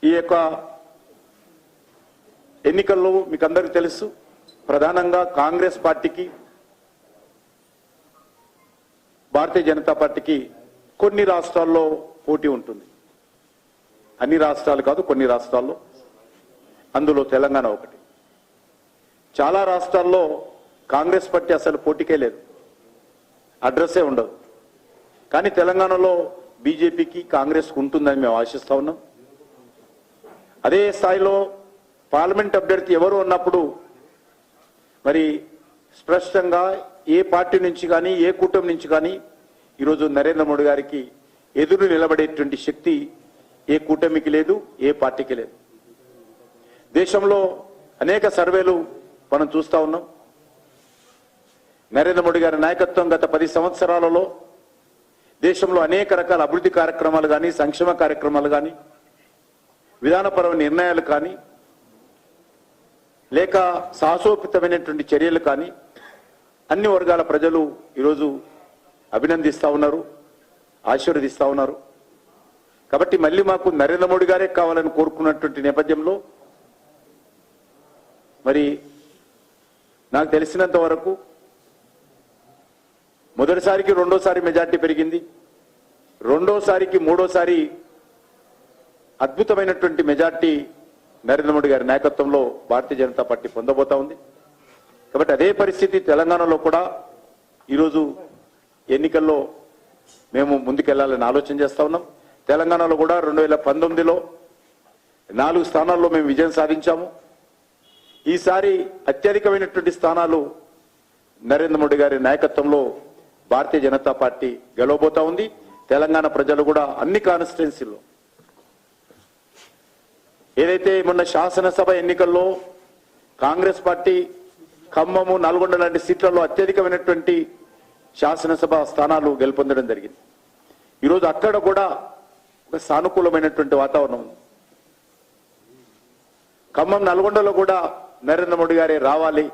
ఈ యొక్క ఎన్నికల్లో మీకు అందరికీ తెలుసు, ప్రధానంగా కాంగ్రెస్ పార్టీకి భారతీయ జనతా పార్టీకి కొన్ని రాష్ట్రాల్లో పోటీ ఉంటుంది. అన్ని రాష్ట్రాలు కాదు, కొన్ని రాష్ట్రాల్లో, అందులో తెలంగాణ ఒకటి. చాలా రాష్ట్రాల్లో కాంగ్రెస్ పార్టీ అసలు పోటీకే లేదు, అడ్రస్సే ఉండదు. కానీ తెలంగాణలో బీజేపీకి కాంగ్రెస్కు ఉంటుందని మేము ఆశిస్తా ఉన్నాం. అదే స్థాయిలో పార్లమెంట్ అభ్యర్థి ఎవరు ఉన్నప్పుడు మరి స్పష్టంగా ఏ పార్టీ నుంచి కానీ ఏ కూటమి నుంచి కానీ ఈరోజు నరేంద్ర మోడీ గారికి ఎదురు నిలబడేటువంటి శక్తి ఏ కూటమికి లేదు, ఏ పార్టీకి లేదు. దేశంలో అనేక సర్వేలు మనం చూస్తా ఉన్నాం. నరేంద్ర మోడీ గారి నాయకత్వం గత 10 సంవత్సరాలలో దేశంలో అనేక రకాల అభివృద్ధి కార్యక్రమాలు కానీ, సంక్షేమ కార్యక్రమాలు కానీ, విధానపరమైన నిర్ణయాలు కానీ, లేక సాహసోపేతమైనటువంటి చర్యలు కానీ అన్ని వర్గాల ప్రజలు ఈరోజు అభినందిస్తా ఉన్నారు, ఆశీర్వదిస్తా ఉన్నారు. కాబట్టి మళ్ళీ మాకు నరేంద్ర మోడీ గారే కావాలని కోరుకున్నటువంటి నేపథ్యంలో మరి నాకు తెలిసినంత వరకు మొదటిసారికి రెండోసారి మెజార్టీ పెరిగింది, రెండోసారికి మూడోసారి అద్భుతమైనటువంటి మెజార్టీ నరేంద్ర మోడీ గారి నాయకత్వంలో భారతీయ జనతా పార్టీ పొందబోతా ఉంది. కాబట్టి అదే పరిస్థితి తెలంగాణలో కూడా ఈరోజు ఎన్నికల్లో మేము ముందుకెళ్లాలని ఆలోచన చేస్తా ఉన్నాం. తెలంగాణలో కూడా 2019లో 4 స్థానాల్లో మేము విజయం సాధించాము. ఈసారి అత్యధికమైనటువంటి స్థానాలు నరేంద్ర మోడీ గారి నాయకత్వంలో భారతీయ జనతా పార్టీ గెలవబోతా ఉంది. తెలంగాణ ప్రజలు కూడా అన్ని కాన్స్టిట్యున్సీల్లో ఏదైతే మొన్న శాసనసభ ఎన్నికల్లో కాంగ్రెస్ పార్టీ ఖమ్మము, నల్గొండ లాంటి సీట్లలో అత్యధికమైనటువంటి శాసనసభ స్థానాలు గెలుపొందడం జరిగింది. ఈరోజు అక్కడ కూడా ఒక సానుకూలమైనటువంటి వాతావరణం ఉంది. ఖమ్మం, నల్గొండలో కూడా నరేంద్ర మోడీ గారే రావాలి,